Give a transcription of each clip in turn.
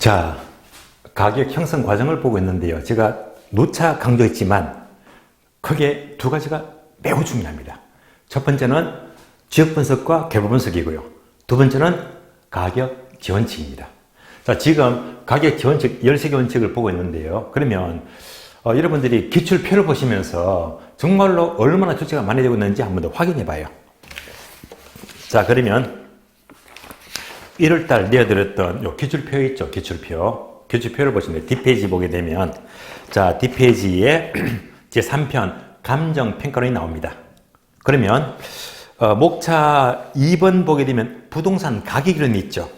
자, 가격 형성 과정을 보고 있는데요. 제가 누차 강조했지만 크게 두 가지가 매우 중요합니다. 첫 번째는 지역 분석과 결과 분석이고요. 두 번째는 가격 지원칙입니다. 자, 지금 가격 지원칙 13개 원칙을 보고 있는데요. 그러면 여러분들이 기출표를 보시면서 정말로 얼마나 조치가 많이 되고 있는지 한번 더 확인해 봐요. 자, 그러면 1월달 내어드렸던 요 기출표 있죠? 기출표. 기출표를 보시면 뒷페이지 보게 되면, 자, 뒷페이지에 제3편 감정평가론이 나옵니다. 그러면, 목차 2번 보게 되면 부동산 가격 이론이 있죠?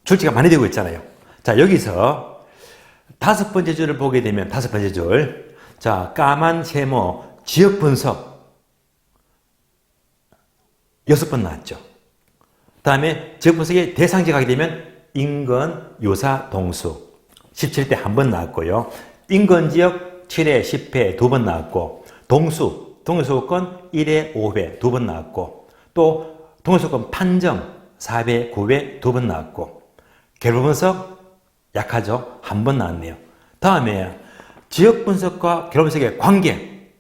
출제가 많이 되고 있잖아요. 자, 여기서 5번째 줄을 보게 되면 5번째 줄. 자, 까만 세모 지역 분석 6번 나왔죠. 다음에 지역 분석의 대상지 가게 되면 인근, 유사, 동수 17대 한 번 나왔고요. 인근 지역 7회, 10회 두 번 나왔고, 동일소건 1회, 5회 두 번 나왔고, 또 동일소건 판정 4회, 9회 두 번 나왔고, 결과 분석 약하죠? 한 번 나왔네요. 다음에 지역 분석과 결과 분석의 관계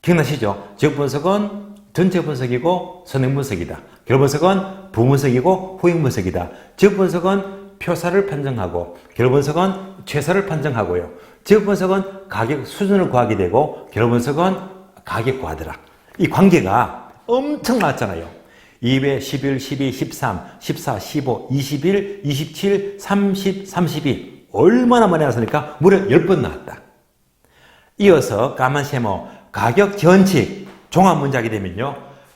기억나시죠? 지역 분석은 전체 분석이고 선행 분석이다. 결과 분석은 부분석이고 후행 분석이다. 지역 분석은 표사를 판정하고 결과 분석은 최사를 판정하고요. 지역 분석은 가격 수준을 구하게 되고 결과 분석은 가격 구하더라. 이 관계가 엄청 많았잖아요. 2회, 11, 12, 13, 14, 15, 21, 27, 30, 32 얼마나 많이 나왔으니까 무려 10번 나왔다. 이어서 까만 세모 가격 전칙 종합 문제 하게 되면요.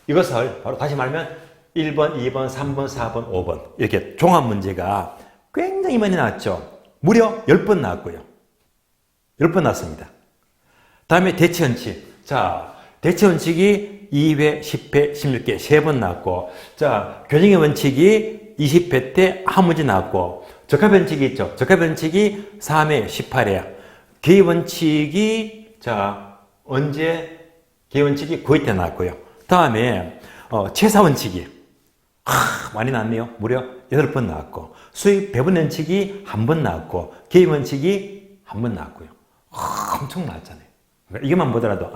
이것을 바로 다시 말하면 1번, 2번, 3번, 4번, 5번 이렇게 종합 문제가 굉장히 많이 나왔죠. 무려 10번 나왔고요. 10번 나왔습니다. 다음에 대체원칙. 자, 대체원칙이 2회, 10회, 16개 3번 나왔고, 자, 교정의 원칙이 20회 때 한 문제 나왔고, 적합원칙이 있죠. 적합원칙이 3회, 18회. 개의원칙이 자, 언제 개의원칙이 9회 때 나왔고요. 다음에 최사원칙이 많이 나왔네요. 무려 8번 나왔고, 수익 배분원칙이 한 번 나왔고, 개의원칙이 한 번 나왔고요. 엄청 나왔잖아요. 그러니까 이것만 보더라도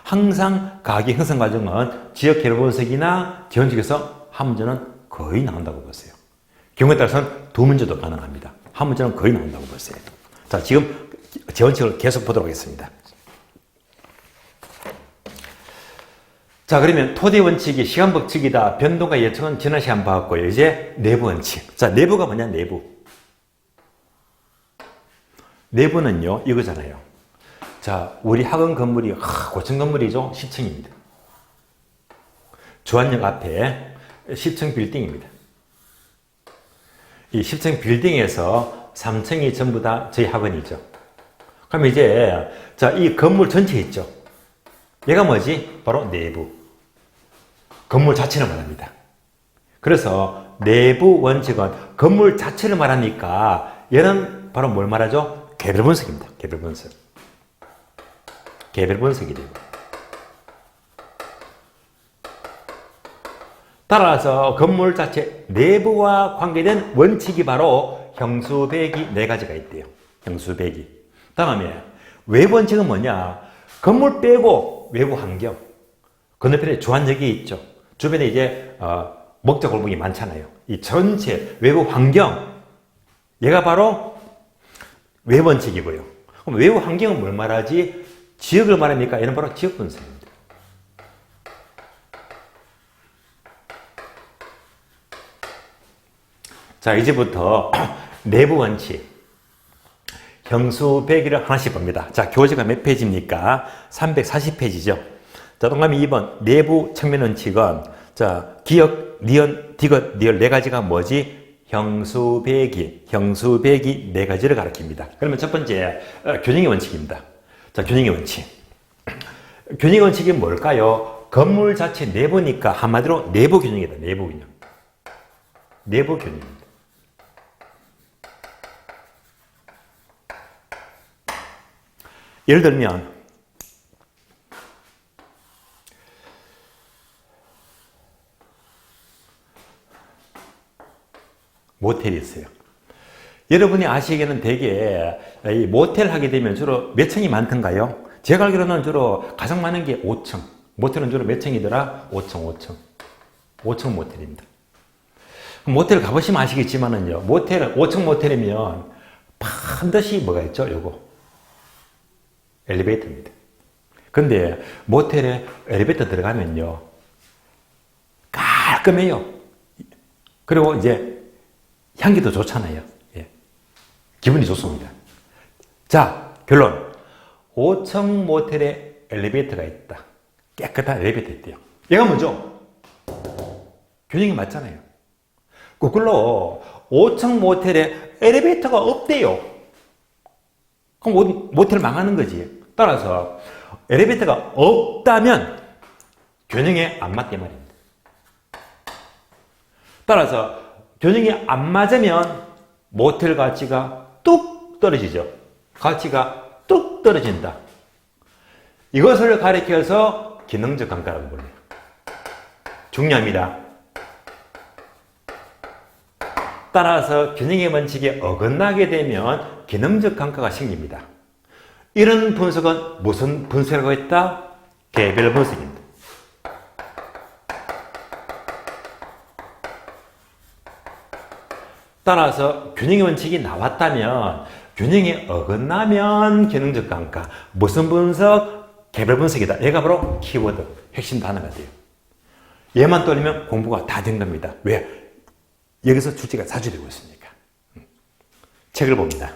항상 가격 형성 과정은 지역 결과 분석이나 지원칙에서 한 문제는 거의 나온다고 보세요. 경우에 따라서는 두 문제도 가능합니다. 한 문제는 거의 나온다고 보세요. 자, 지금 지원칙을 계속 보도록 하겠습니다. 자, 그러면 토대 원칙이 시간 법칙이다. 변동과 예측은 지난 시간 봤고요. 이제 내부 원칙. 자, 내부가 뭐냐? 내부. 내부는요, 이거잖아요. 자, 우리 학원 건물이 고층 건물이죠. 10층입니다. 주안역 앞에 10층 빌딩입니다. 이 10층 빌딩에서 3층이 전부 다 저희 학원이죠. 그럼 이제 자, 이 건물 전체 있죠. 얘가 뭐지? 바로 내부. 건물 자체를 말합니다. 그래서 내부 원칙은 건물 자체를 말하니까 얘는 바로 뭘 말하죠? 개별 분석입니다. 개별 분석. 개별 분석이 되고. 따라서 건물 자체 내부와 관계된 원칙이 바로 형수배기 4가지가 있대요. 형수배기. 다음에 외부 원칙은 뭐냐? 건물 빼고 외부 환경. 건너편에 주안역이 있죠. 주변에 이제 목자 골목이 많잖아요. 이 전체 외부 환경. 얘가 바로 외부 원칙이고요. 그럼 외부 환경은 뭘 말하지? 지역을 말합니까? 얘는 바로 지역 분석입니다. 자, 이제부터 내부 원칙. 형수배기를 하나씩 봅니다. 자, 교재가 몇 페이지입니까? 340페이지죠. 자, 동그라미 2번. 내부 측면 원칙은, 자, 기역, 니은, 디귿, 리을 4가지가 뭐지? 형수배기 4가지를 가리킵니다. 그러면 첫 번째, 균형의 원칙입니다. 자, 균형의 원칙. 균형의 원칙이 뭘까요? 건물 자체 내부니까 한마디로 내부 균형이다. 내부 균형. 내부 균형입니다. 예를 들면 모텔이 있어요. 여러분이 아시기에는 대개 이 모텔 하게 되면 주로 몇 층이 많던가요? 제가 알기로는 주로 가장 많은 게 5층. 모텔은 주로 몇 층이더라? 5층. 5층 모텔입니다. 모텔 가보시면 아시겠지만은요, 모텔은 5층 모텔이면 반드시 뭐가 있죠? 요거 엘리베이터입니다. 근데 모텔에 엘리베이터 들어가면요, 깔끔해요. 그리고 이제 향기도 좋잖아요. 예. 기분이 좋습니다. 자, 결론. 5층 모텔에 엘리베이터가 있다. 깨끗한 엘리베이터 있대요. 얘가 뭐죠? 균형이 맞잖아요. 거꾸로 5층 모텔에 엘리베이터가 없대요. 그럼 모텔 망하는 거지. 따라서 엘리베이터가 없다면 균형에 안 맞게 말입니다. 따라서 균형이 안 맞으면 모텔 가치가 뚝 떨어지죠. 가치가 뚝 떨어진다. 이것을 가리켜서 기능적 감가라고 불러요. 중요합니다. 따라서 균형의 원칙에 어긋나게 되면 기능적 감가가 생깁니다. 이런 분석은 무슨 분석이라고 했다? 개별 분석입니다. 따라서 균형의 원칙이 나왔다면, 균형에 어긋나면 기능적 감가, 무슨 분석? 개별 분석이다. 얘가 바로 키워드, 핵심 단어가 돼요. 얘만 떨리면 공부가 다 된 겁니다. 왜? 여기서 출제가 자주 되고 있으니까. 책을 봅니다.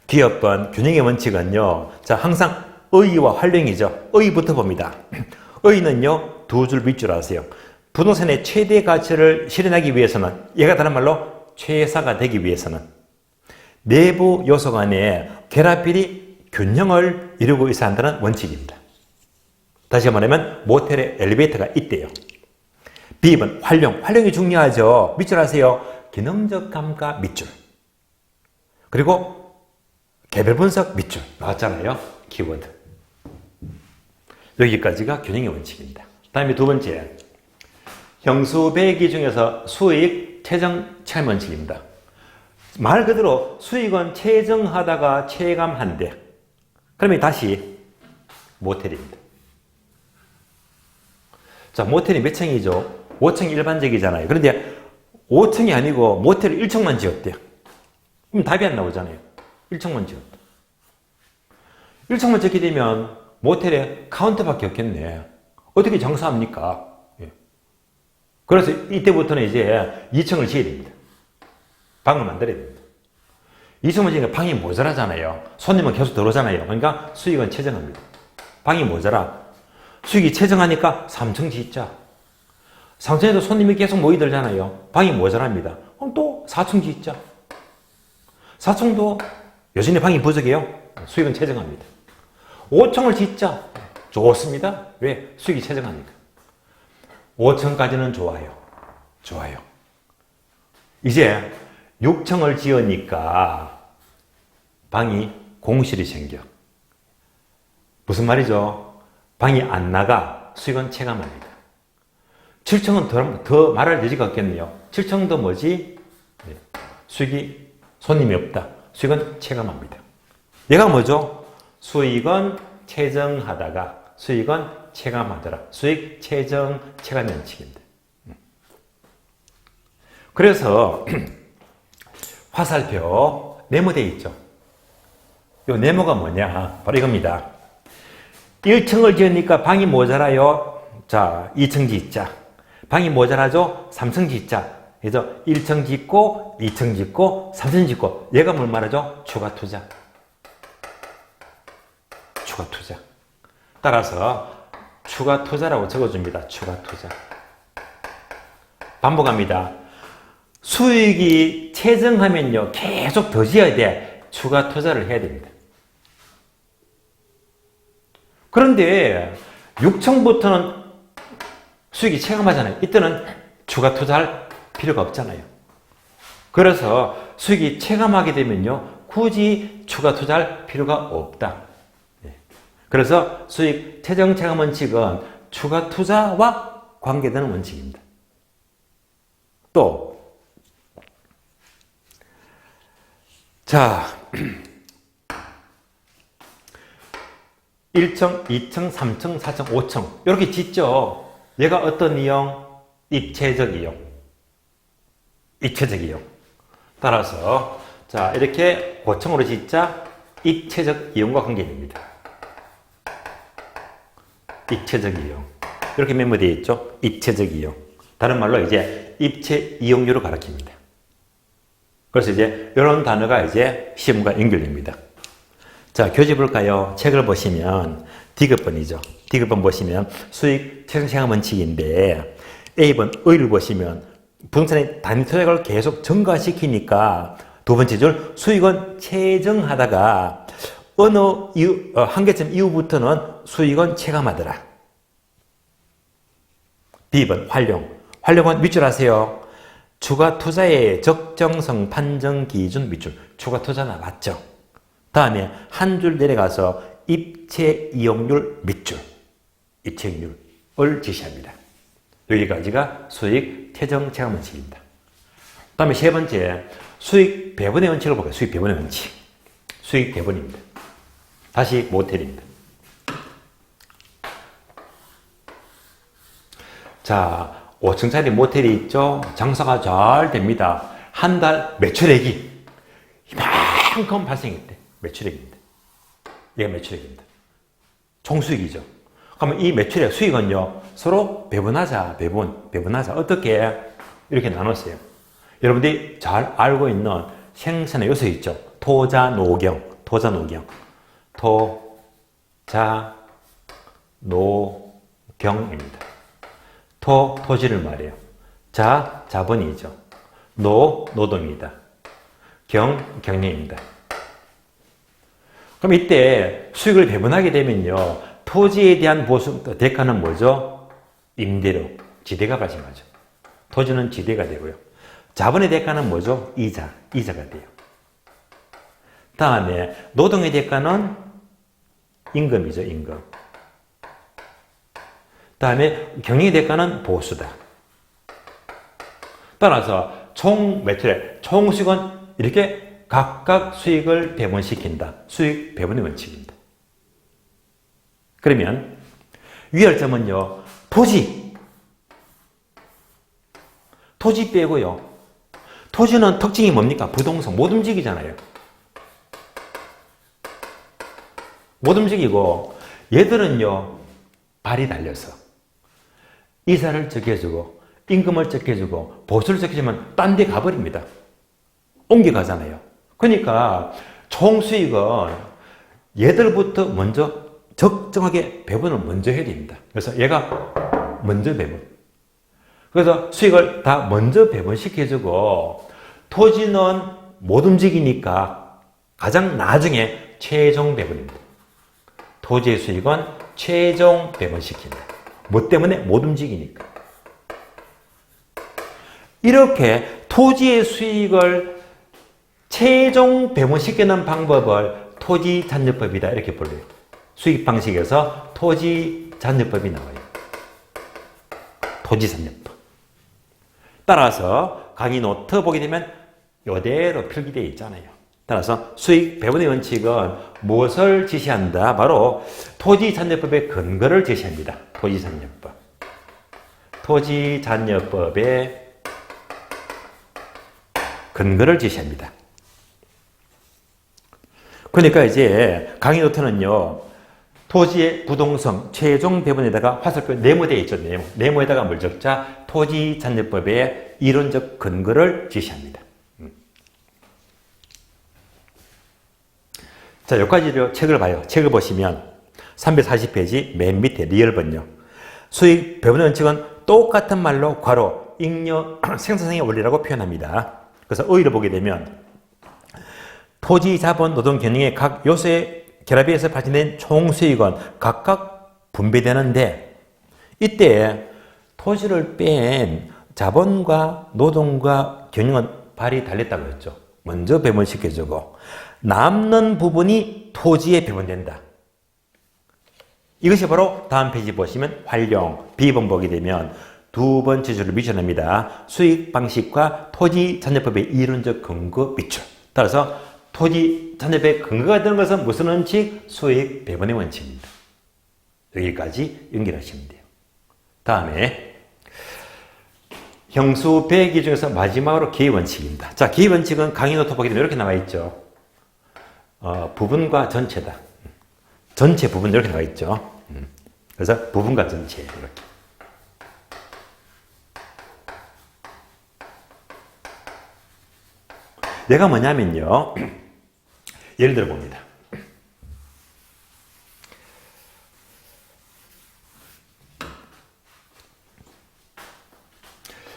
기업번 균형의 원칙은요, 자, 항상 의의와 활용이죠. 의의부터 봅니다. 의의는요, 두 줄 밑줄 아세요. 부동산의 최대 가치를 실현하기 위해서는, 얘가 다른 말로 최사가 되기 위해서는 내부 요소 간의 결합비리 균형을 이루고 있어야 한다는 원칙입니다. 다시 말하면 모텔에 엘리베이터가 있대요. B번 활용이 중요하죠. 밑줄 아세요. 기능적 감가 밑줄. 그리고 개별 분석 밑줄 나왔잖아요. 키워드. 여기까지가 균형의 원칙입니다. 다음에 두 번째, 형수배기 중에서 수익 최정 체감 원칙입니다. 말 그대로 수익은 최정하다가 체감한대. 그러면 다시 모텔입니다. 자, 모텔이 몇 층이죠? 5층이 일반적이잖아요. 그런데 5층이 아니고 모텔을 1층만 지었대요. 그럼 답이 안 나오잖아요. 1층만 지었다. 1층만 짓게 되면 모텔에 카운터밖에 없겠네. 어떻게 장사합니까? 예. 그래서 이때부터는 이제 2층을 지어야 됩니다. 방을 만들어야 됩니다. 2층을 지으니까 방이 모자라잖아요. 손님은 계속 들어오잖아요. 그러니까 수익은 최정합니다. 방이 모자라. 수익이 최정하니까 3층 짓자. 3층에도 손님이 계속 모이들잖아요. 방이 모자랍니다. 그럼 또 4층 짓자. 4층도 여전히 방이 부족해요. 수익은 최정합니다. 5층을 짓자. 좋습니다. 왜? 수익이 최정하니까. 5층까지는 좋아요. 좋아요. 이제 6층을 지으니까 방이 공실이 생겨. 무슨 말이죠? 방이 안 나가. 수익은 체감합니다. 7층은 더 말할 여지가 없겠네요. 7층도 뭐지? 네. 수익이 손님이 없다. 수익은 체감합니다. 얘가 뭐죠? 수익은 체정하다가 수익은 체감하더라. 수익 체정 체감 원칙입니다. 그래서 화살표 네모되어 있죠. 이 네모가 뭐냐? 바로 이겁니다. 1층을 지으니까 방이 모자라요. 자, 2층 짓자. 방이 모자라죠? 3층 짓자. 그래서 1층 짓고, 2층 짓고, 3층 짓고. 얘가 뭘 말하죠? 추가 투자. 추가 투자. 따라서 추가 투자라고 적어줍니다. 추가 투자. 반복합니다. 수익이 체정하면요, 계속 더 지어야 돼. 추가 투자를 해야 됩니다. 그런데 6층부터는 수익이 체감하잖아요. 이때는 추가 투자할 필요가 없잖아요. 그래서 수익이 체감하게 되면요, 굳이 추가 투자할 필요가 없다. 그래서 수익 최정 체감 원칙은 추가 투자와 관계되는 원칙입니다. 또 자, 1층, 2층, 3층, 4층, 5층 이렇게 짓죠. 얘가 어떤 이용? 입체적 이용. 입체적 이용. 따라서 자 이렇게 고층으로 짓자 입체적 이용과 관계됩니다. 입체적 이용. 이렇게 메모되어 있죠. 입체적 이용. 다른 말로 이제 입체 이용률을 가리킵니다. 그래서 이제 이런 단어가 이제 시험과 연결됩니다. 자, 교재 볼까요? 책을 보시면 디귿번이죠. 디귿번 보시면 수익 최종시행 원칙인데 A번 의를 보시면 부동산의 단위 토작을 계속 증가시키니까 두 번째 줄 수익은 최정하다가 어느 이후, 한계점 이후부터는 수익은 체감하더라. B번 활용. 활용은 밑줄 하세요. 추가 투자의 적정성 판정 기준 밑줄. 추가 투자 나왔죠. 다음에 한 줄 내려가서 입체 이용률 밑줄. 입체 이용률을 지시합니다. 여기까지가 수익 최종 체감 원칙입니다. 다음에 세 번째, 수익 배분의 원칙을 볼게요. 수익 배분의 원칙. 수익 배분입니다. 다시 모텔입니다. 자, 5층짜리 모텔이 있죠. 장사가 잘 됩니다. 한 달 매출액이 이만큼 발생했대. 매출액입니다. 얘가 매출액입니다. 총수익이죠. 그러면 이 매출액 수익은요, 서로 배분하자, 배분하자. 어떻게? 이렇게 나눴어요. 여러분들이 잘 알고 있는 생산의 요소 있죠. 토자, 노경. 토자, 노경입니다. 토지를 말해요. 자, 자본이죠. 노동이다. 경영입니다. 그럼 이때 수익을 배분하게 되면요, 토지에 대한 보수, 대가는 뭐죠? 임대료, 지대가 발생하죠. 토지는 지대가 되고요. 자본의 대가는 뭐죠? 이자가 돼요. 다음에 노동의 대가는 임금이죠, 임금. 다음에 경영의 대가는 보수다. 따라서 총 매출액, 총 수익은 이렇게 각각 수익을 배분시킨다. 수익 배분의 원칙입니다. 그러면 유의할 점은요, 토지 빼고요. 토지는 특징이 뭡니까? 부동산, 못 움직이잖아요. 못 움직이고 얘들은요, 발이 달려서 이사를 적해주고 임금을 적해주고 보수를 적해주면 딴 데 가버립니다. 옮겨가잖아요. 그러니까 총 수익은 얘들부터 먼저 적정하게 배분을 먼저 해야 됩니다. 그래서 얘가 먼저 배분. 그래서 수익을 다 먼저 배분시켜주고 토지는 못 움직이니까 가장 나중에 최종 배분입니다. 토지의 수익은 최종 배분시킨다. 뭐 때문에? 못 움직이니까. 이렇게 토지의 수익을 최종 배분시키는 방법을 토지잔여법이다 이렇게 불러요. 수익 방식에서 토지잔여법이 나와요. 토지잔여법. 따라서 강의 노트 보게 되면 이대로 필기되어 있잖아요. 따라서 수익 배분의 원칙은 무엇을 지시한다? 바로 토지잔여법의 근거를 제시합니다. 토지잔여법. 토지잔여법의 근거를 제시합니다. 그러니까 이제 강의 노트는요, 토지의 부동성 최종 배분에다가 화살표 네모되어 있죠. 네모에다가 뭘 적자? 토지잔여법의 이론적 근거를 제시합니다. 자, 여기까지 책을 봐요. 책을 보시면 340페이지 맨 밑에 리얼번요. 수익 배분의 원칙은 똑같은 말로 괄호 잉여 생산성의 원리라고 표현합니다. 그래서 의의를 보게 되면 토지, 자본, 노동, 경영의 각 요소의 결합에 의해서 발생된 총수익은 각각 분배되는데 이때 토지를 뺀 자본과 노동과 경영은 발이 달렸다고 했죠. 먼저 배분시켜주고 남는 부분이 토지에 배분된다. 이것이 바로 다음 페이지 보시면 활용, B번 보게 되면 두 번째 줄을 미션합니다. 수익 방식과 토지잔여법의 이론적 근거 밑줄. 따라서 토지 잔존의 근거가 되는 것은 무슨 원칙? 수익 배분의 원칙입니다. 여기까지 연결하시면 돼요. 다음에 형수 배기 중에서 마지막으로 기회 원칙입니다. 자, 기회 원칙은 강의 노트 보게 되면 이렇게 나와 있죠. 부분과 전체다. 전체 부분 이렇게 나와 있죠. 그래서 부분과 전체 이렇게. 얘가 뭐냐면요. 예를 들어 봅니다.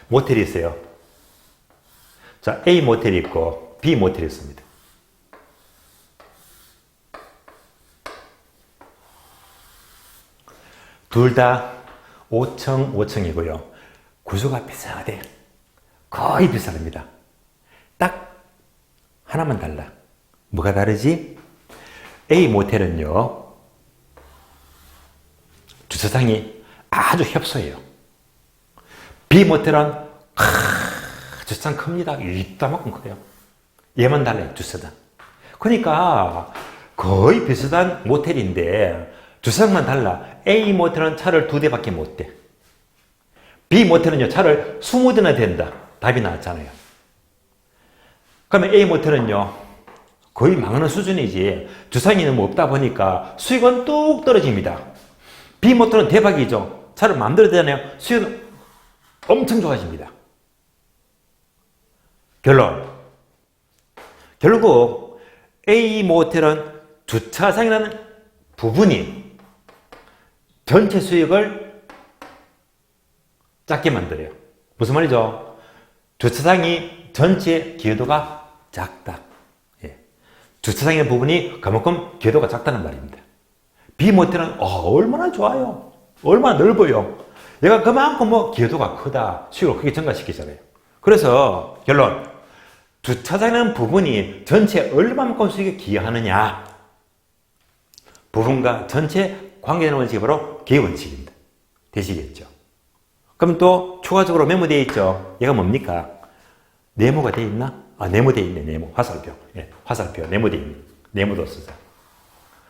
모텔이 있어요. 자, A 모텔이 있고 B 모텔이 있습니다. 둘 다 5층, 5층이고요. 구조가 비슷하대. 거의 비슷합니다. 딱 하나만 달라. 뭐가 다르지? A 모텔은요, 주차장이 아주 협소해요. B 모텔은 주차장 큽니다. 이따만큼 커요. 얘만 달라요, 주차장. 그러니까 거의 비슷한 모텔인데 주차장만 달라. A 모텔은 차를 2대밖에 못 대. B 모텔은요, 차를 20대나 된다. 답이 나왔잖아요. 그러면 A 모텔은요, 거의 망하는 수준이지. 주차장이 너무 없다 보니까 수익은 뚝 떨어집니다. B 모텔은 대박이죠. 차를 마음대로 되잖아요. 수익은 엄청 좋아집니다. 결국 A 모텔은 주차장이라는 부분이 전체 수익을 작게 만들어요. 무슨 말이죠? 주차장이 전체 기여도가 작다. 예. 주차장의 부분이 그만큼 기여도가 작다는 말입니다. B 모텔은 얼마나 좋아요. 얼마나 넓어요. 얘가 그만큼 기여도가 크다. 수익을 크게 증가시키잖아요. 그래서 결론. 주차장이라는 부분이 전체 얼마만큼 수익에 기여하느냐. 부분과 전체 관계되는 원칙이 바로 기여 원칙입니다. 되시겠죠? 그럼 또 추가적으로 메모되어 있죠? 얘가 뭡니까? 네모가 되어 있나? 네모되어 있네, 네모. 화살표. 예, 화살표. 네모되어 있네. 네모도 쓰자.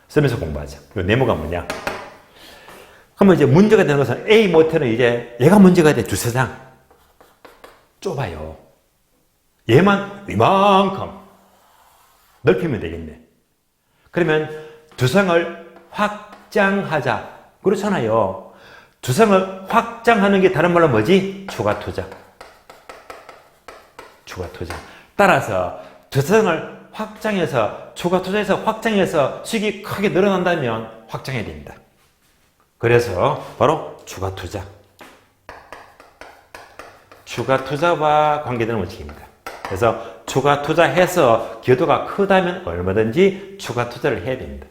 쓰면서 공부하자. 이 네모가 뭐냐? 그러면 이제 문제가 되는 것은 A 모텔은 이제 얘가 문제가 돼. 주차장. 좁아요. 얘만 이만큼 넓히면 되겠네. 그러면 주차장을 확장하자. 그렇잖아요. 주차장을 확장하는 게 다른 말로 뭐지? 추가 투자. 추가 투자. 따라서 주차장을 확장해서 추가 투자해서 확장해서 수익이 크게 늘어난다면 확장해야 됩니다. 그래서 바로 추가 투자. 추가 투자와 관계되는 원칙입니다. 그래서 추가 투자해서 기여도가 크다면 얼마든지 추가 투자를 해야 됩니다.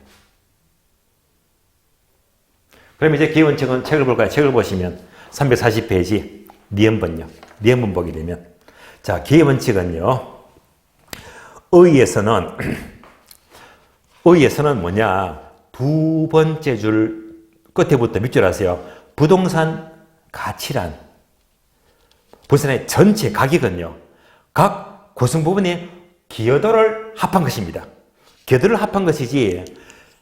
그럼 이제 기여 원칙은 책을 볼까요? 책을 보시면 340페이지 니은번요. 니은번 보게 되면 자, 기여 원칙은요. 의에서는 뭐냐? 두 번째 줄 끝에부터 밑줄 하세요. 부동산 가치란 부동산의 전체 가격은요. 각 구성 부분의 기여도를 합한 것입니다. 기여도를 합한 것이지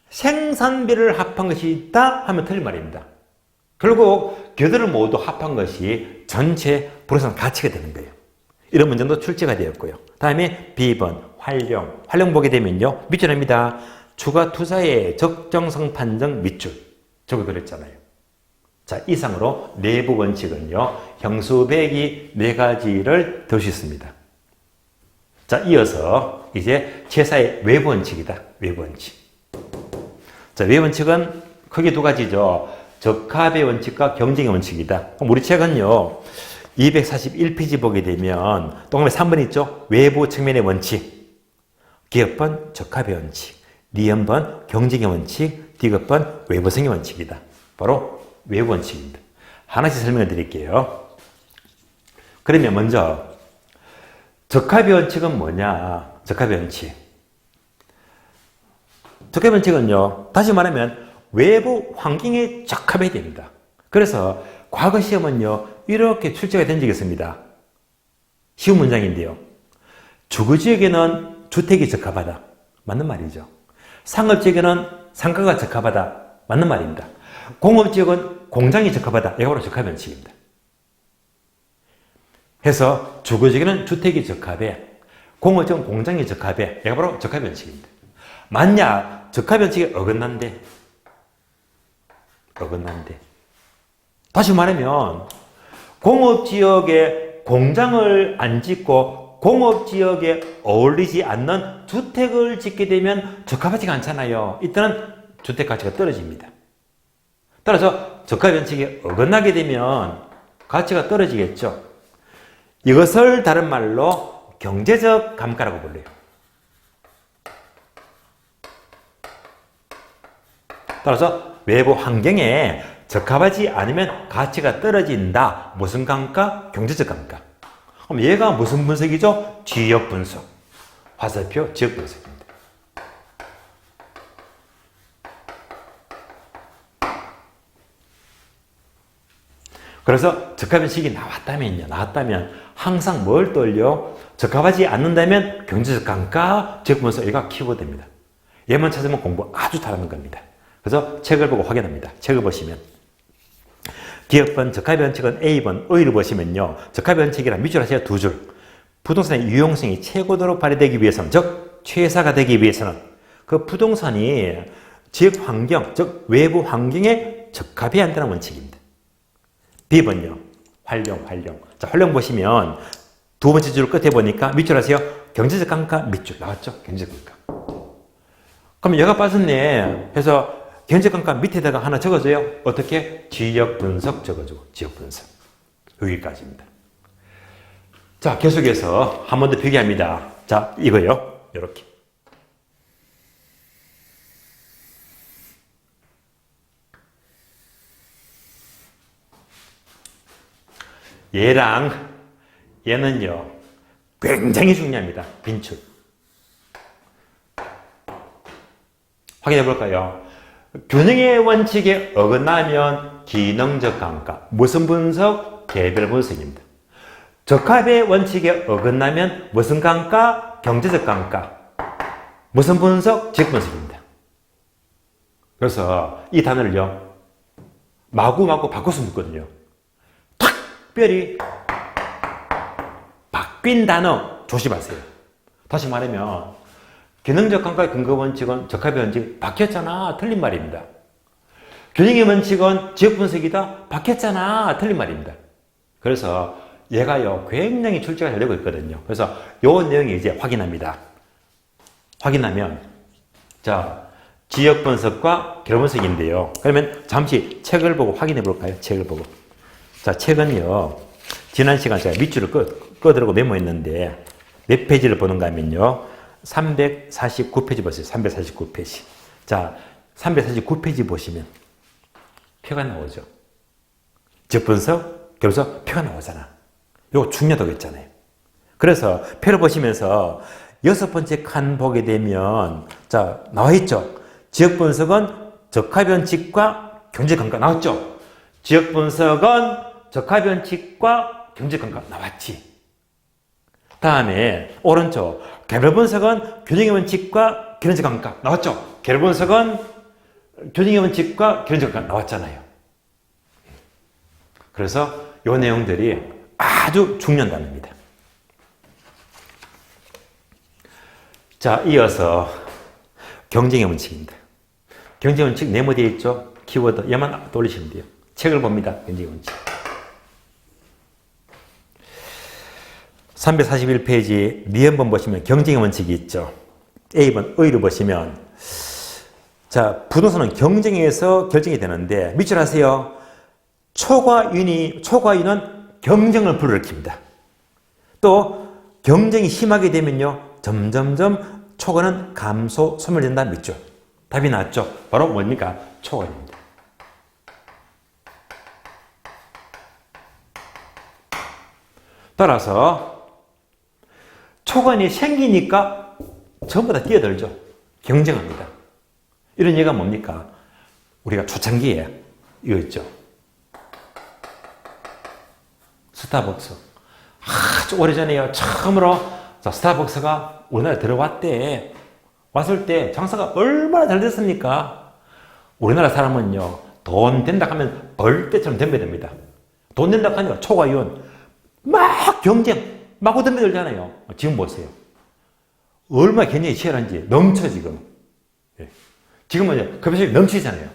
생산비를 합한 것이다 하면 틀린 말입니다. 결국 기여도를 모두 합한 것이 전체 부동산 가치가 되는 거예요. 이런 문제도 출제가 되었고요. 다음에 B번 활용 보게 되면요. 밑줄입니다. 추가 투자의 적정성 판정 밑줄. 저거 그랬잖아요. 자, 이상으로 내부 원칙은요. 형수배기 4가지를 들 수 있습니다. 자, 이어서 이제 제사의 외부 원칙이다. 외부 원칙. 자, 외부 원칙은 크게 2가지죠. 적합의 원칙과 경쟁의 원칙이다. 그럼 우리 책은요. 241페이지 보게 되면 동그라미 3번 있죠? 외부 측면의 원칙. 기업번 적합의 원칙. 니은번 경쟁의 원칙. 디귿번 외부성의 원칙이다. 바로 외부 원칙입니다. 하나씩 설명을 드릴게요. 그러면 먼저 적합의 원칙은 뭐냐? 적합의 원칙. 적합의 원칙은요. 다시 말하면 외부 환경에 적합해야 됩니다. 그래서 과거 시험은요. 이렇게 출제가 된 적이 있습니다. 쉬운 문장인데요. 주거지역에는 주택이 적합하다. 맞는 말이죠. 상업지역에는 상가가 적합하다. 맞는 말입니다. 공업지역은 공장이 적합하다. 이게 바로 적합변칙입니다. 해서 주거지역에는 주택이 적합해. 공업지역은 공장이 적합해. 이게 바로 적합변칙입니다. 만약 적합변칙이 어긋난데 다시 말하면 공업지역에 공장을 안 짓고 공업지역에 어울리지 않는 주택을 짓게 되면 적합하지가 않잖아요. 이때는 주택 가치가 떨어집니다. 따라서 적합변칙이 어긋나게 되면 가치가 떨어지겠죠. 이것을 다른 말로 경제적 감가라고 불러요. 따라서 외부 환경에 적합하지 않으면 가치가 떨어진다. 무슨 감가? 경제적 감가. 그럼 얘가 무슨 분석이죠? 지역 분석. 화살표 지역 분석입니다. 그래서 적합변칙이 나왔다면 항상 뭘 떠올려? 적합하지 않는다면 경제적 감가, 지역 분석, 얘가 키워드입니다. 얘만 찾으면 공부 아주 잘하는 겁니다. 그래서 책을 보고 확인합니다. 책을 보시면 기업번 적합변칙은 A번 O를 보시면요. 적합변칙이란 밑줄 하세요. 두 줄. 부동산의 유용성이 최고도로 발휘되기 위해서는, 즉 최사가 되기 위해서는 그 부동산이 지역 환경, 즉 외부 환경에 적합해야 한다는 원칙입니다. B번요. 활용. 자, 활용 보시면 두 번째 줄 끝에 보니까 밑줄 하세요. 경제적 감가 밑줄 나왔죠? 경제적 감가. 그럼 얘가 빠졌네. 해서 경제적 감가 밑에다가 하나 적어줘요. 어떻게? 지역 분석 적어주고. 지역 분석. 여기까지입니다. 자, 계속해서 한 번 더 비교합니다. 자, 이거요. 이렇게. 얘랑 얘는요. 굉장히 중요합니다. 빈출. 확인해 볼까요? 균형의 원칙에 어긋나면 기능적 감가. 무슨 분석? 개별 분석입니다. 적합의 원칙에 어긋나면 무슨 감가? 경제적 감가. 무슨 분석? 지역 분석입니다. 그래서 이 단어를요. 마구마구 바꿀 수 있거든요. 특별히 바뀐 단어 조심하세요. 다시 말하면 기능적 감가의 근거 원칙은 적합의 원칙 바뀌었잖아. 틀린 말입니다. 균형의 원칙은 지역 분석이다. 바뀌었잖아. 틀린 말입니다. 그래서 얘가요 굉장히 출제가 잘 되고 있거든요. 그래서 요 내용이 이제 확인합니다. 확인하면 자 지역 분석과 결 분석인데요. 그러면 잠시 책을 보고 확인해 볼까요? 책을 보고. 자 책은요 지난 시간 제가 밑줄을 끄더라고 메모했는데 몇 페이지를 보는가 하면요. 349페이지 보세요. 349페이지. 자, 349페이지 보시면 표가 나오죠. 지역 분석, 결분석 표가 나오잖아. 이거 중요하다고 했잖아요. 그래서 표를 보시면서 6번째 칸 보게 되면 자, 나와 있죠. 지역 분석은 적합변칙과 경제감가 나왔죠. 지역 분석은 적합변칙과 경제감가 나왔지. 다음에 오른쪽 개별 분석은 균형의 원칙과 기능적 감가 나왔죠? 개별 분석은 균형의 원칙과 기능적 감가 나왔잖아요. 그래서 이 내용들이 아주 중요한 단어입니다. 자, 이어서 경쟁의 원칙입니다. 경쟁의 원칙 네모되어 있죠? 키워드 얘만 떠올리시면 돼요. 책을 봅니다. 경쟁의 원칙. 341페이지 미연번 보시면 경쟁의 원칙이 있죠. A번 의를 보시면 자 부동산은 경쟁에서 결정이 되는데 밑줄 하세요. 초과인은 경쟁을 불러일으킵니다. 또 경쟁이 심하게 되면요. 점점점 초과는 감소, 소멸된다 밑줄. 답이 나왔죠. 바로 뭡니까? 초과입니다. 따라서 초과인이 생기니까 전부 다 뛰어들죠. 경쟁합니다. 이런 얘기가 뭡니까? 우리가 초창기에 이거 있죠. 스타벅스. 아주 오래전에요. 처음으로 스타벅스가 우리나라에 들어왔대. 왔을 때 장사가 얼마나 잘 됐습니까? 우리나라 사람은요, 돈 된다 하면 벌떼처럼 덤벼듭니다. 돈 된다 하니까 초과이원 막 경쟁, 마구 덤벼들잖아요. 지금 보세요. 얼마나 경쟁이 치열한지 넘쳐 지금. 예. 지금은 이제 급여이 넘치잖아요.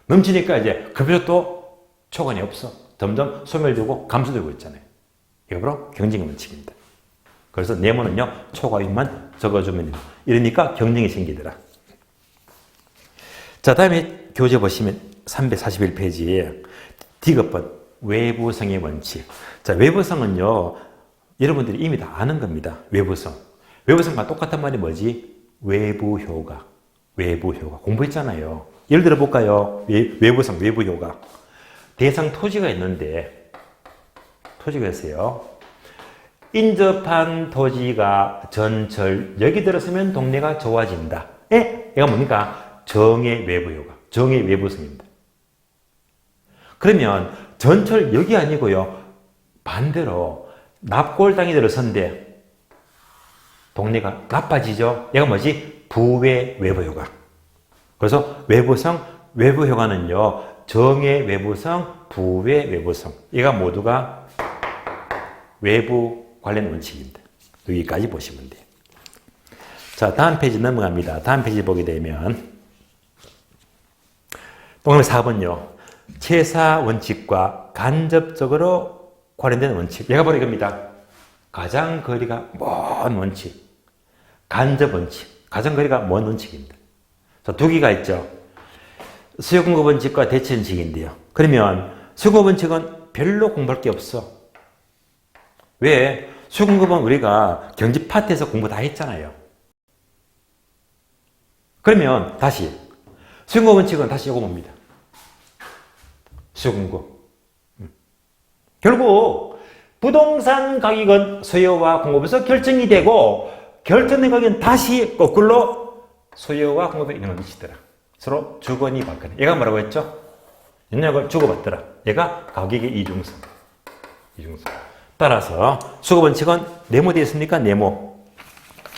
넘치니까 이제 급여도 초과이 없어. 점점 소멸되고 감소되고 있잖아요. 이거 바로 경쟁의 원칙입니다. 그래서 네모는요, 초과이익만 적어주면 돼요. 이러니까 경쟁이 생기더라. 자, 다음에 교재 보시면 341페이지에 디귿번 외부성의 원칙. 자, 외부성은요, 여러분들이 이미 다 아는 겁니다. 외부성. 외부성과 똑같은 말이 뭐지? 외부 효과. 외부 효과. 공부했잖아요. 예를 들어 볼까요? 외부성, 외부 효과. 대상 토지가 있는데, 토지가 있어요. 인접한 토지가 전철, 여기 들어서면 동네가 좋아진다. 얘가 뭡니까? 정의 외부 효과. 정의 외부성입니다. 그러면 전철역이 아니고요. 반대로 납골당이 들어선데 동네가 나빠지죠. 얘가 뭐지? 부외 외부 효과. 그래서 외부성, 외부 효과는요. 정의 외부성, 부외 외부성. 얘가 모두가 외부 관련 원칙입니다. 여기까지 보시면 돼요. 자, 다음 페이지 넘어갑니다. 다음 페이지 보게 되면 동그라미 4번요. 채사 원칙과 간접적으로 관련된 원칙. 얘가 바로 이겁니다. 가장 거리가 먼 원칙. 간접 원칙. 가장 거리가 먼 원칙입니다. 자, 두 개가 있죠. 수요 공급 원칙과 대치 원칙인데요. 그러면 수요 공급 원칙은 별로 공부할 게 없어. 왜? 수요 공급은 우리가 경지 파트에서 공부 다 했잖아요. 그러면 다시 수요 공급 원칙은 다시 이거 봅니다. 수요 공급. 결국 부동산 가격은 수요와 공급에서 결정이 되고 결정된 가격은 다시 거꾸로 수요와 공급에 영향을 미치더라. 서로 주거니 받거니. 얘가 뭐라고 했죠? 영향을 주고받더라. 얘가 가격의 이중성. 이중성. 따라서 수급 원칙은 네모되어 있습니까? 네모.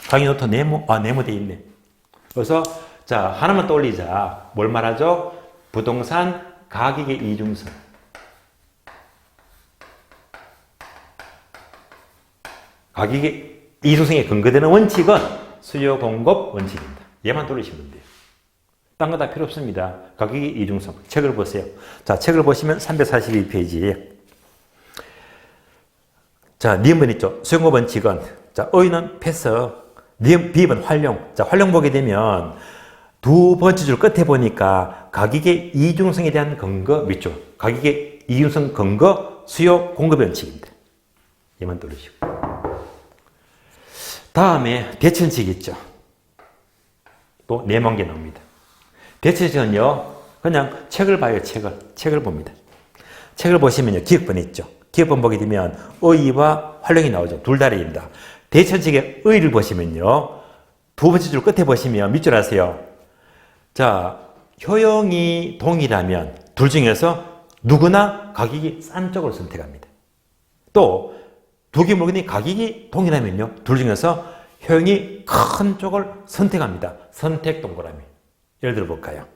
강의노트 네모. 네모되어 있네. 그래서 자, 하나만 떠올리자. 뭘 말하죠? 부동산 가격의 이중성. 가격의 이중성에 근거되는 원칙은 수요 공급 원칙입니다. 얘만 떠올리시면 돼요. 딴 거 다 필요 없습니다. 가격의 이중성. 책을 보세요. 자, 책을 보시면 342페이지에 자, 니은번 있죠. 수요 공급 원칙은 자, 어휘는 패스, 니은 비번 활용. 자, 활용 보게 되면 두 번째 줄 끝에 보니까 가격의 이중성에 대한 근거 밑줄. 가격의 이중성 근거 수요 공급 원칙입니다. 얘만 떠올리시고. 다음에 대치 원칙이 있죠. 또 네만 개 나옵니다. 대치 원칙은요, 그냥 책을 봐요, 책을 봅니다. 책을 보시면요, 기억번 있죠. 기억번 보게 되면 어휘와 활용이 나오죠. 둘 다리입니다. 대치 원칙의 어휘를 보시면요, 두 번째 줄 끝에 보시면 밑줄 하세요. 자, 효용이 동일하면 둘 중에서 누구나 가격이 싼 쪽을 선택합니다. 또 두 개 물건이 가격이 동일하면요, 둘 중에서 효용이 큰 쪽을 선택합니다. 선택 동그라미. 예를 들어 볼까요?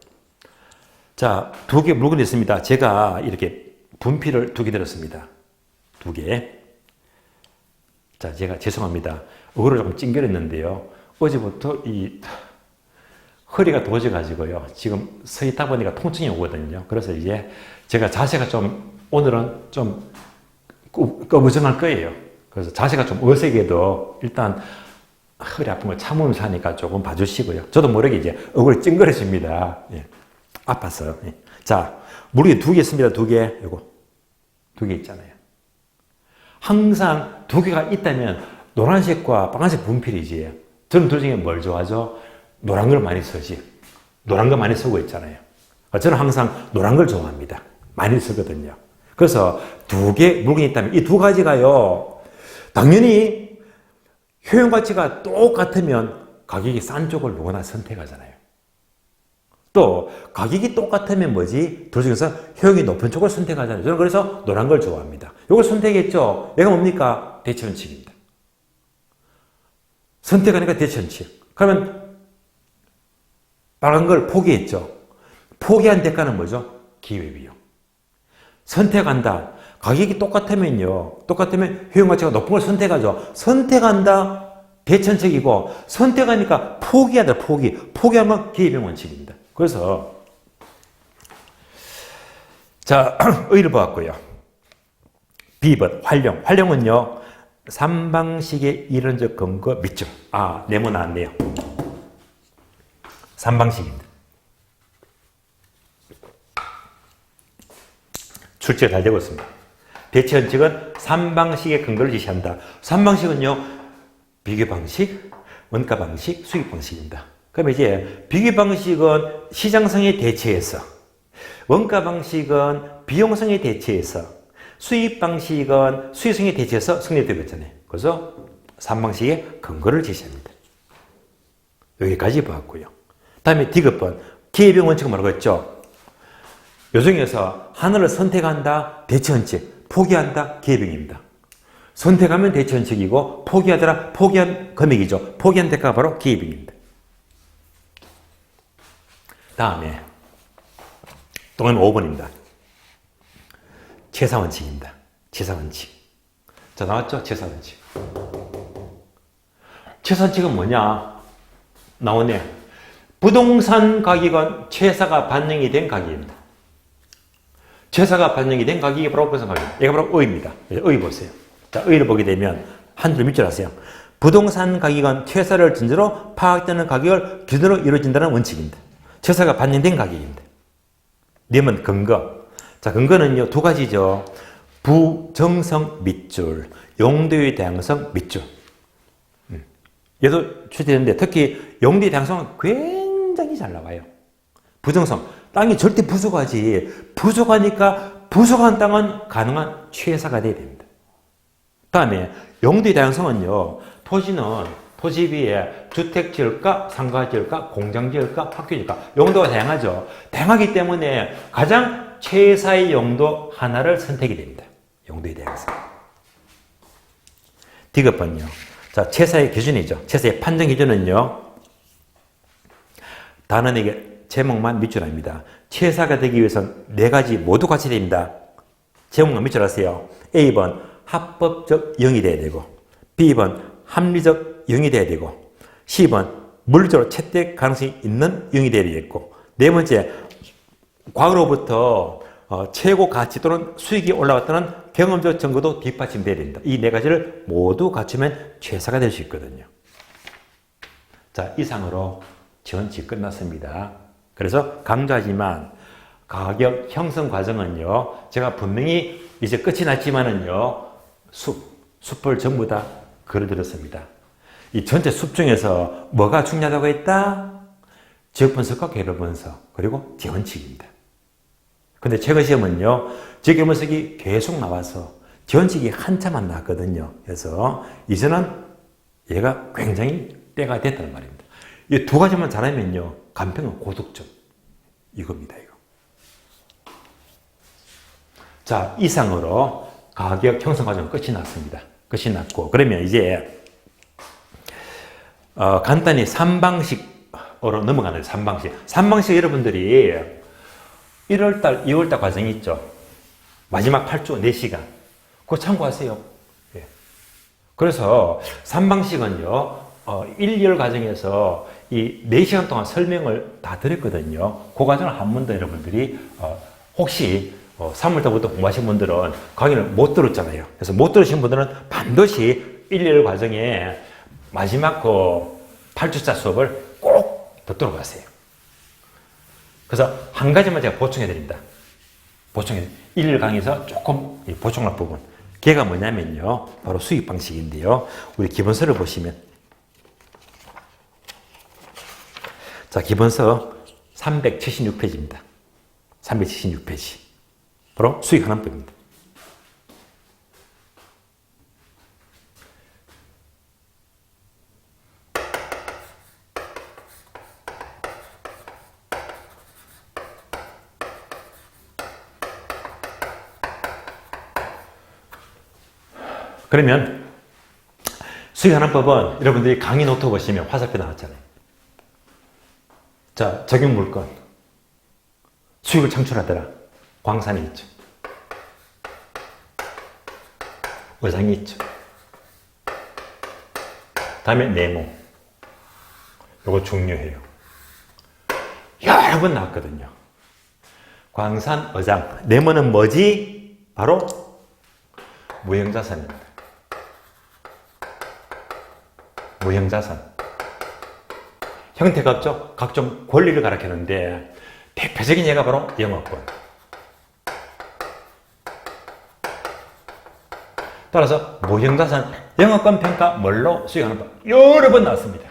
자, 두 개 물건이 있습니다. 제가 이렇게 분필을 두 개 들었습니다. 두 개. 자, 제가 죄송합니다. 이거를 조금 찡그렸는데요. 어제부터 이 허리가 도져가지고요. 지금 서 있다 보니까 통증이 오거든요. 그래서 이제 제가 자세가 좀 오늘은 좀 꺼부정할 거예요. 그래서 자세가 좀 어색해도 일단 허리 아픈 걸 참으면서 하니까 조금 봐주시고요. 저도 모르게 이제 얼굴이 찡그려집니다. 예. 아파서. 예. 자, 물이 두 개 있습니다. 두 개. 요거. 두 개 있잖아요. 항상 두 개가 있다면 노란색과 빨간색 분필이지. 저는 둘 중에 뭘 좋아하죠? 노란 걸 많이 쓰지. 노란 거 많이 쓰고 있잖아요. 저는 항상 노란 걸 좋아합니다. 많이 쓰거든요. 그래서 두 개 물건이 있다면 이 두 가지가요, 당연히 효용 가치가 똑같으면 가격이 싼 쪽을 누구나 선택하잖아요. 또 가격이 똑같으면 뭐지? 둘 중에서 효용이 높은 쪽을 선택하잖아요. 저는 그래서 노란 걸 좋아합니다. 이걸 선택했죠. 얘가 뭡니까? 대치원칙입니다. 선택하니까 대치원칙. 그러면 빨간 걸 포기했죠. 포기한 대가는 뭐죠? 기회비용. 선택한다. 가격이 똑같으면 효용가치가 높은 걸 선택하죠. 선택한다. 대천책이고 선택하니까 포기하다. 포기하면 기회비용 원칙입니다. 그래서 자, 의를 보았고요. B번 활용은요. 3방식의 이론적 근거 믿죠. 네모 나왔네요. 3방식입니다. 출제가 잘 되고 있습니다. 대체 원칙은 3방식의 근거를 제시한다. 3방식은요. 비교 방식, 원가 방식, 수익 방식입니다. 그럼 이제 비교 방식은 시장성에 대체해서, 원가 방식은 비용성에 대체해서, 수익 방식은 수익성에 대체해서 성립되고 있잖아요. 그래서 3방식의 근거를 제시합니다. 여기까지 보았고요. 다음에 D급번 기회비용 원칙은 뭐라고 했죠? 요 중에서 하나를 선택한다, 대체원칙, 포기한다, 기회비용입니다. 선택하면 대체원칙이고 포기하더라, 포기한 금액이죠. 포기한 대가가 바로 기회비용입니다. 다음에 또는 5번입니다. 최사원칙입니다. 최사원칙. 자, 나왔죠? 최사원칙. 최사원칙은 뭐냐? 나오네. 부동산 가격은 최사가 반영이 된 가격입니다. 최사가 반영이 된 가격이 바로 부동산 가격. 이게 바로 의입니다. 의 보세요. 자, 의를 보게 되면 한 줄 밑줄 하세요. 부동산 가격은 최사를 전제로 파악되는 가격을 기준으로 이루어진다는 원칙입니다. 최사가 반영된 가격입니다. 님은 근거. 자, 근거는요, 두 가지죠. 부정성 밑줄, 용도의 다양성 밑줄. 얘도 출제되는데 특히 용도의 다양성은 굉장히 잘 나와요. 부정성. 땅이 절대 부족하지. 부족하니까 부족한 땅은 가능한 최사가 돼야 됩니다. 다음에 용도의 다양성은요. 토지는 토지 위에 주택 지을까, 상가 지을까, 공장 지을까, 학교 지을까. 용도가 다양하죠. 다양하기 때문에 가장 최사의 용도 하나를 선택이 됩니다. 용도의 다양성. D급번요. 자, 최사의 기준이죠. 최사의 판정 기준은요. 단원에게 제목만 밑줄합니다. 최사가 되기 위해서는 네 가지 모두 같이 됩니다. 제목만 밑줄하세요. A번 합법적 영이 돼야 되고, B번 합리적 영이 돼야 되고, C번 물리적으로 채택 가능성이 있는 영이 돼야 되겠고, 네 번째 과거로부터 최고 가치 또는 수익이 올라갔다는 경험적 증거도 뒷받침돼야 됩니다. 이 네 가지를 모두 갖추면 최사가 될 수 있거든요. 자, 이상으로 지원칙 끝났습니다. 그래서 강조하지만 가격 형성 과정은요, 제가 분명히 이제 끝이 났지만은요, 숲을 전부 다 그려드렸습니다. 이 전체 숲 중에서 뭐가 중요하다고 했다? 지역 분석과 개별 분석, 그리고 지원칙입니다. 근데 최근 시험은요, 지역 개별 분석이 계속 나와서 지원칙이 한참 안 나왔거든요. 그래서 이제는 얘가 굉장히 때가 됐다는 말입니다. 이 두 가지만 잘하면요, 간평은 고득점. 이겁니다, 이거. 자, 이상으로 가격 형성 과정 끝이 났습니다. 끝이 났고, 그러면 이제 간단히 3방식으로 넘어가는 3방식. 3방식 여러분들이 1월달, 2월달 과정이 있죠. 마지막 8주 4시간. 그거 참고하세요. 예. 그래서 3방식은요, 1, 2월 과정에서 이 4시간 동안 설명을 다 드렸거든요. 그 과정을 한 번 더 여러분들이, 혹시 3월달부터 공부하신 분들은 강의를 못 들었잖아요. 그래서 못 들으신 분들은 반드시 1, 2월 과정에 마지막 8주차 수업을 꼭 듣도록 하세요. 그래서 한 가지만 제가 보충해 드립니다. 1일 강의에서 조금 보충할 부분. 걔가 뭐냐면요, 바로 수익 방식인데요. 우리 기본서를 보시면, 자, 기본서 376페이지입니다. 376페이지. 바로 수익 환원법입니다. 그러면 수익 환원법은 여러분들이 강의 노트 보시면 화살표 나왔잖아요. 자, 적용 물건. 수익을 창출하더라. 광산이 있죠. 의상이 있죠. 다음에 네모. 이거 중요해요. 여러 번 나왔거든요. 광산, 의장. 네모는 뭐지? 바로 무형자산입니다. 무형자산. 형태가 없죠? 각종 권리를 가리키는데 대표적인 예가 바로 영어권. 따라서 무형자산, 영어권 평가 뭘로 수익하는 법 여러 번 나왔습니다.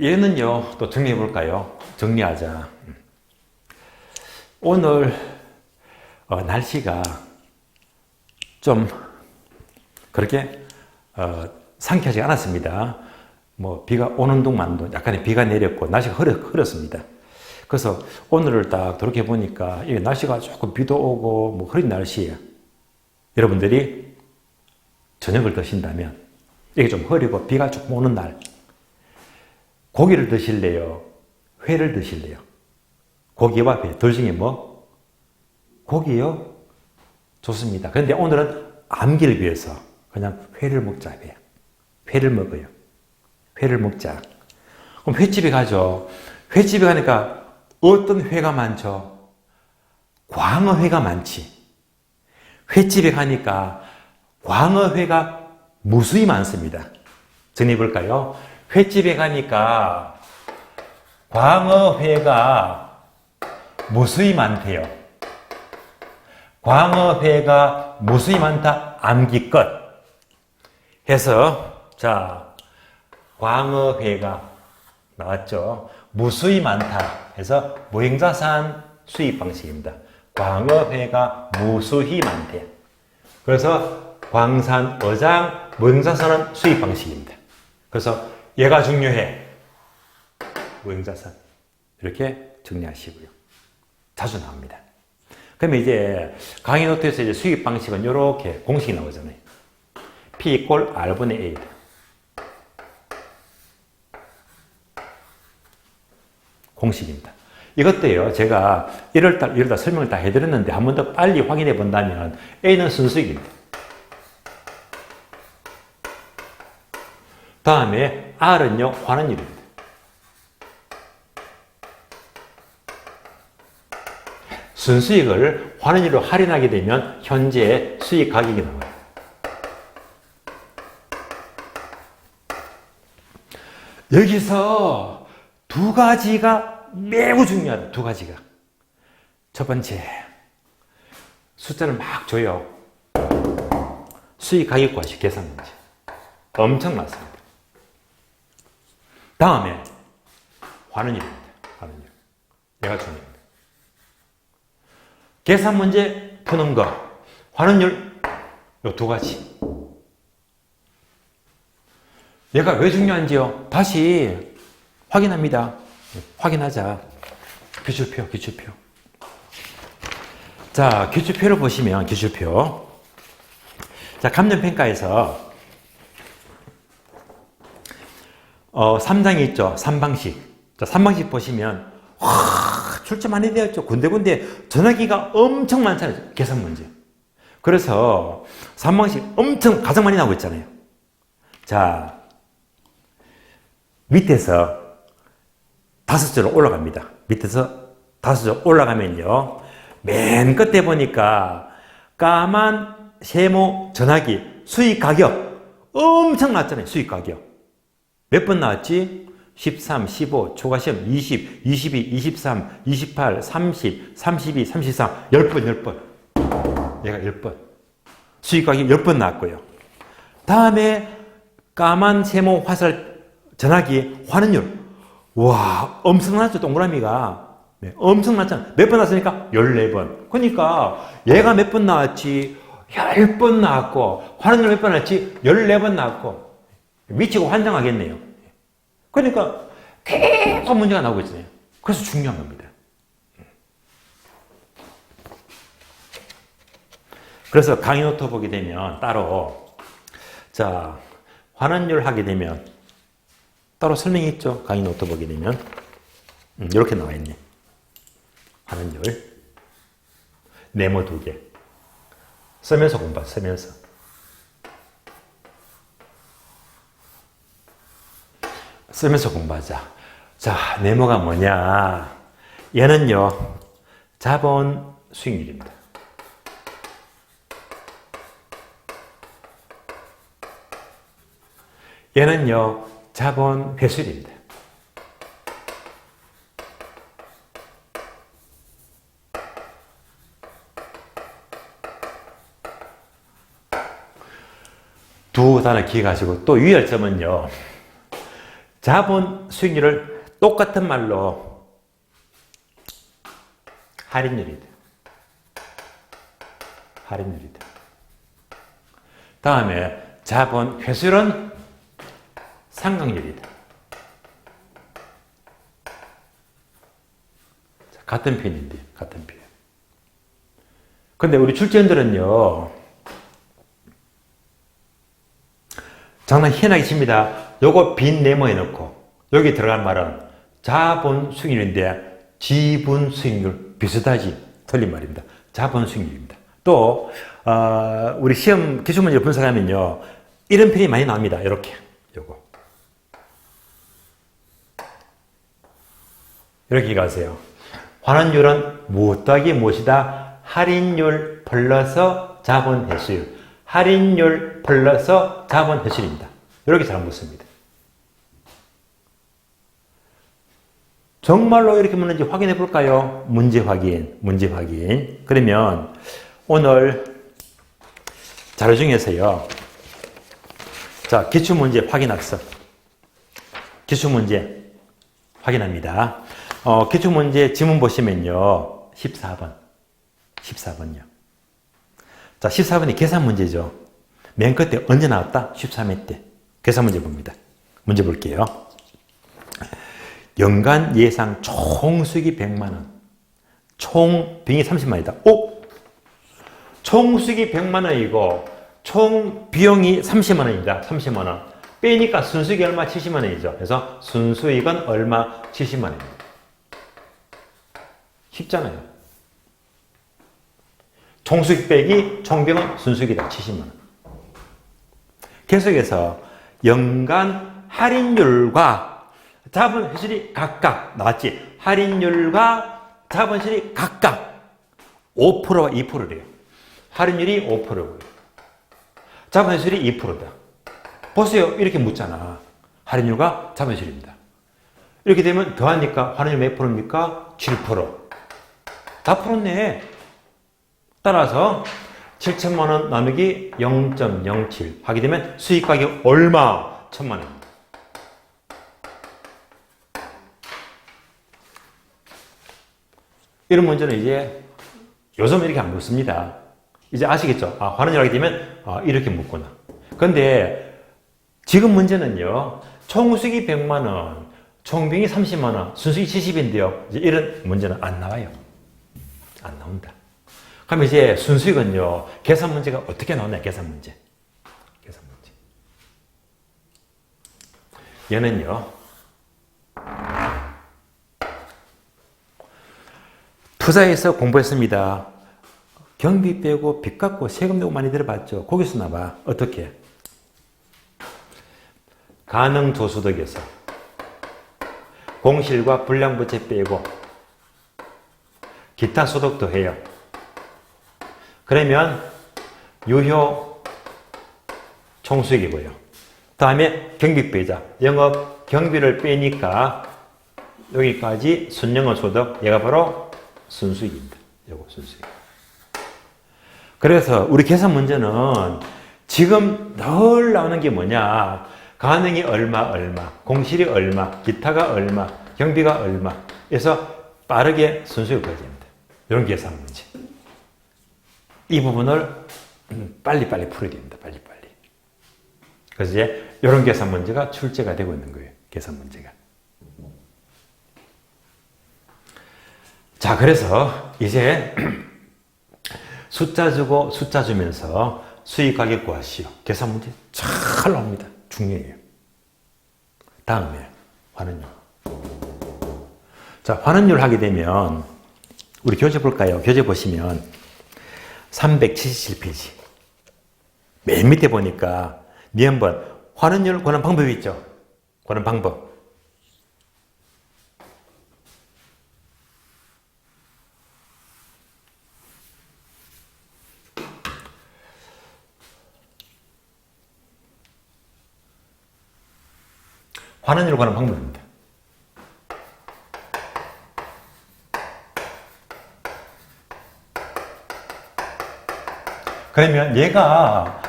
얘는요, 또 정리해 볼까요? 정리하자. 오늘 날씨가 좀 그렇게 상쾌하지 않았습니다. 뭐 비가 오는 동안도 약간의 비가 내렸고 날씨가 흐렸습니다. 그래서 오늘을 딱 돌이켜 보니까 이 날씨가 조금 비도 오고 뭐 흐린 날씨예요. 여러분들이 저녁을 드신다면 이게 좀 흐리고 비가 조금 오는 날 고기를 드실래요? 회를 드실래요? 고기와 회, 둘 중에 뭐? 고기요? 좋습니다. 그런데 오늘은 암기를 위해서 그냥 회를 먹자. 회를 먹어요. 회를 먹자. 그럼 횟집에 가죠. 횟집에 가니까 어떤 회가 많죠? 광어회가 많지. 횟집에 가니까 광어회가 무수히 많습니다. 정리해 볼까요? 횟집에 가니까 광어회가 무수히 많대요. 광어회가 무수히 많다. 암기 끝. 해서 자, 광어회가 나왔죠. 무수히 많다. 해서 무형자산 수입 방식입니다. 광어회가 무수히 많대. 그래서 광산, 어장, 무형자산은 수입 방식입니다. 그래서 얘가 중요해. 무형자산. 이렇게 정리하시고요. 자주 나옵니다. 그러면 이제 강의 노트에서 이제 수입 방식은 이렇게 공식이 나오잖아요. P 이퀄 R분의 A. 공식입니다. 이것도요, 제가 1월달 설명을 다 해드렸는데 한 번 더 빨리 확인해 본다면 A는 순수익입니다. 다음에 R은요, 환원율입니다. 순수익을 환원율로 할인하게 되면 현재 수익 가격이 나와요. 여기서 두 가지가 매우 중요하다. 두 가지가. 첫 번째, 숫자를 막 줘요. 수익 가격 과시 계산 문제. 엄청 많습니다. 다음에 환원율입니다. 환원율. 얘가 중요합니다. 계산 문제 푸는 거, 환원율, 이 두 가지. 얘가 왜 중요한지요? 다시 확인합니다. 확인하자. 기출표. 자, 기출표를 보시면, 기출표. 자, 감정평가에서 3장이 있죠. 3방식. 자, 3방식 보시면, 출제 많이 되었죠. 군데군데 전화기가 엄청 많잖아요. 계산 문제. 그래서 3방식 엄청 가장 많이 나오고 있잖아요. 자, 밑에서 5절 올라갑니다. 밑에서 5절 올라가면요. 맨 끝에 보니까 까만 세모 전화기 수익 가격 엄청 낮잖아요. 수익 가격. 몇 번 나왔지? 13, 15, 초과시험 20, 22, 23, 28, 30, 32, 33, 10번. 얘가 10번. 수익 가격 10번 나왔고요. 다음에 까만 세모 화살 전화기 환원율. 와, 엄청났죠, 동그라미가. 네, 엄청났잖아. 몇 번 나왔으니까? 14번. 그러니까 얘가 몇 번 나왔지? 10번 나왔고, 환원율 몇 번 나왔지? 14번 나왔고. 미치고 환장하겠네요. 그러니까 계속 문제가 나오고 있잖아요. 그래서 중요한 겁니다. 그래서 강의 노트 보게 되면 따로, 자, 환원율 하게 되면 따로 설명이 있죠. 강의 노트 보게 되면. 이렇게 나와 있네. 환원율. 네모 2개. 쓰면서 공부하, 쓰면서. 쓰면서 공부하자. 자, 네모가 뭐냐. 얘는요, 자본 수익률입니다. 얘는요, 자본 회수율입니다. 두 단어 기억하시고, 또 유의할 점은요, 자본 수익률을 똑같은 말로 할인율이다. 할인율이다. 다음에 자본 회수율은 상각률이다. 같은 표현인데, 같은 표현. 근데 우리 출제원들은요, 장난 희한하게 칩니다. 요거 빈 네모 해놓고, 여기 들어간 말은 자본 수익률인데, 지분 수익률 비슷하지? 틀린 말입니다. 자본 수익률입니다. 또, 우리 시험 기출문제 분석하면요, 이런 표현이 많이 나옵니다. 이렇게. 요거. 이렇게 가세요. 환원율은 무엇 더하기 무엇이다? 할인율 플러스 자본 회수율. 할인율 플러스 자본 회수율입니다. 이렇게 잘 묻습니다. 정말로 이렇게 묻는지 확인해 볼까요? 문제 확인, 문제 확인. 그러면 오늘 자료 중에서요. 자, 기출문제 확인학습. 기출문제 확인합니다. 기출문제 지문 보시면요. 14번. 14번요. 자, 14번이 계산 문제죠. 맨 끝에 언제 나왔다? 13회 때. 계산 문제 봅니다. 문제 볼게요. 연간 예상 총 수익이 100만원. 총 비용이 30만원이다. 오! 총 수익이 100만원이고, 총 비용이 30만원입니다. 30만원. 빼니까 순수익이 얼마? 70만원이죠. 그래서 순수익은 얼마? 70만원입니다. 쉽잖아요. 총수익 빼기 총비용은 순수익이다. 70만원. 계속해서 연간 할인율과 자본 회수율이 각각 나왔지. 할인율과 자본 회수율이 각각 5%와 2%래요. 할인율이 5%고요. 자본 회수율이 2%다. 보세요. 이렇게 묻잖아. 할인율과 자본 회수율입니다. 이렇게 되면 더하니까 할인율 몇 프로입니까? 7%. 다 풀었네. 따라서 7천만 원 나누기 0.07 하게 되면 수익 가격 얼마? 1,000만 원. 이런 문제는 이제 요즘 이렇게 안 묻습니다. 이제 아시겠죠? 아, 환원율 하게 되면 이렇게 묻구나. 근데 지금 문제는요. 총수익이 100만 원, 총비용이 30만 원, 순수익이 70인데요. 이제 이런 문제는 안 나와요. 안 나온다. 그럼 이제 순수익은요, 계산 문제가 어떻게 나오냐, 계산 문제. 계산 문제. 얘는요, 투자해서 공부했습니다. 경비 빼고 빚 갚고 세금 내고 많이 들어봤죠? 거기서 나와. 어떻게? 가능조소득에서 공실과 불량부채 빼고 기타 소득도 해요. 그러면 유효 총수익이고요. 다음에 경비 빼자. 영업 경비를 빼니까 여기까지 순영업 소득, 얘가 바로 순수익입니다. 요거 순수익. 그래서 우리 계산 문제는 지금 늘 나오는 게 뭐냐? 가능이 얼마, 공실이 얼마, 기타가 얼마, 경비가 얼마. 그래서 빠르게 순수익을 구해야 됩니다. 이런 계산 문제. 이 부분을 빨리빨리 풀어야 됩니다. 빨리빨리. 그래서 이제 이런 계산 문제가 출제가 되고 있는 거예요. 계산 문제가. 자, 그래서 이제 숫자 주고 숫자 주면서 수익 가격 구하시오. 계산 문제 잘 나옵니다. 중요해요. 다음에 환원율. 자, 환원율 하게 되면 우리 교재 볼까요? 교재 보시면 377페이지. 맨 밑에 보니까 미연번 환원율 구하는 방법이 있죠. 구하는 방법. 환원율 구하는 방법입니다. 그러면 얘가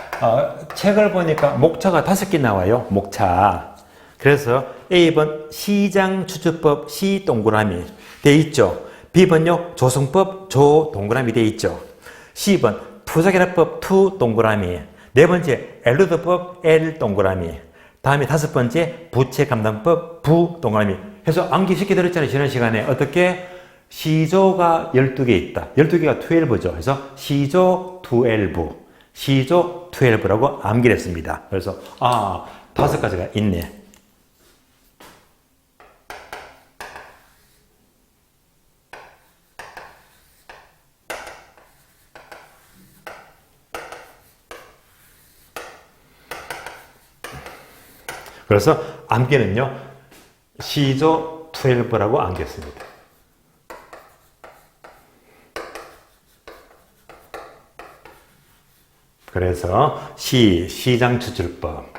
책을 보니까 목차가 5개 나와요. 목차. 그래서 A번 시장추주법 시 동그라미 돼 있죠. B번요 조성법 조 동그라미 돼 있죠. C번 투자계략법 투 동그라미. 네 번째 엘루드법 L 동그라미. 다음에 5번째 부채감당법 부 동그라미 해서 암기 쉽게 들었잖아요. 지난 시간에 어떻게 시조가 12개 있다. 12개가 12죠. 그래서 시조 12, 시조 12라고 암기를 했습니다. 그래서 5가지가 있네. 그래서 암기는요, 시조 12라고 암기했습니다. 그래서 시장추출법,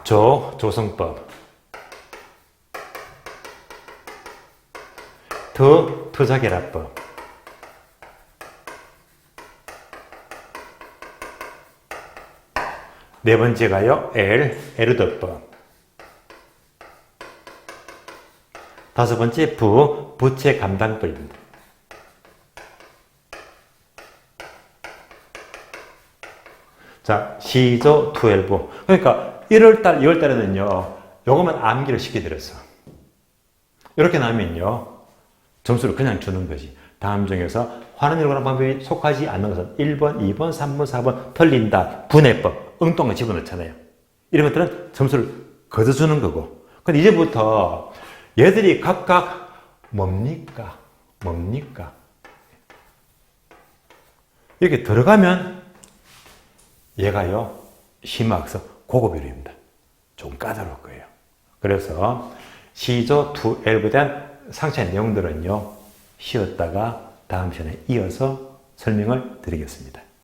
조성법, 투자계략법, 네 번째가요, 에르더법. 5번째, 부채 감당법입니다. 자, 시조 12. 그러니까 1월달, 2월달에는요, 요거만 암기를 시켜드렸어. 이렇게 나면요, 점수를 그냥 주는 거지. 다음 중에서 환원율 구하는 방법이 속하지 않는 것은 1번, 2번, 3번, 4번 틀린다. 분해법, 엉뚱한 거 집어넣잖아요. 이런 것들은 점수를 거둬주는 거고. 근데 이제부터 얘들이 각각 뭡니까? 이렇게 들어가면 얘가요, 심화학서 고급비료입니다. 좀 까다로울 거예요. 그래서 시조 12에 대한 상세한 내용들은요, 쉬었다가 다음 시간에 이어서 설명을 드리겠습니다.